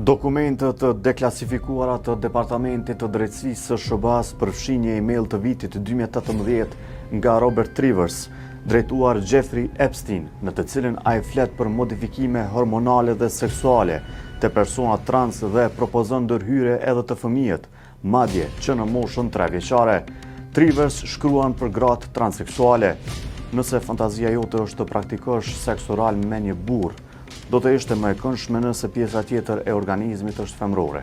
Dokumentet të deklasifikuara të Departamentit të Drejtësisë së SHBA-s përfshin një email të vitit 2018 nga Robert Trivers, drejtuar Jeffrey Epstein, në të cilin ai flet për modifikime hormonale dhe seksuale të persona trans dhe propozon ndërhyrje edhe të fëmijët, madje që në moshën 3 vjeçare. Trivers shkruan për gratë transseksuale: "Nëse fantazia jote është të praktikosh seks oral me një burr, do të ishte më e këndshme nëse pjesa tjetër e organizmit është femrore.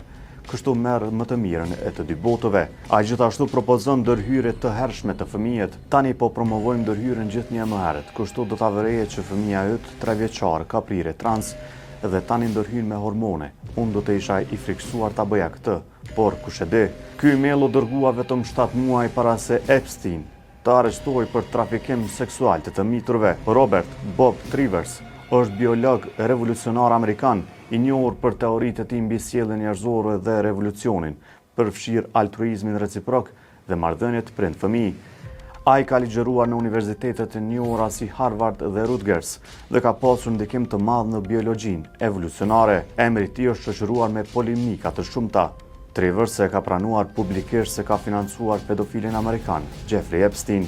Kështu merr më të mirën e të dy botëve." Ai gjithashtu propozon ndërhyrje të hershme të fëmijët. "Tani po promovojmë ndërhyrjen gjithnjë më herët, kështu do ta vërehet që fëmia yt 3 vjeçar ka prirje trans dhe tani ndërhyn me hormone. Unë do të isha i friksuar ta bëja këtë, por kush e di." Ky email u dërgua vetëm 7 muaj para se Epstein të arrestohej për trafikim seksual të miturve. Robert Bob Trivers është biolog revolucionar amerikan, i njohur për teoritë e tij mbi sjelljen njerëzore dhe revolucionin, përfshir altruizmin reciprok dhe marrëdhëniet prind-fëmijë. Ai ka ligjëruar në universitetet e njohura si Harvard dhe Rutgers dhe ka pasur ndikim të madh në biologjinë evolucionare. Emri i tij është shoqëruar me polemika të shumta. Trivers e ka pranuar publikisht se ka financuar pedofilin amerikan Jeffrey Epstein.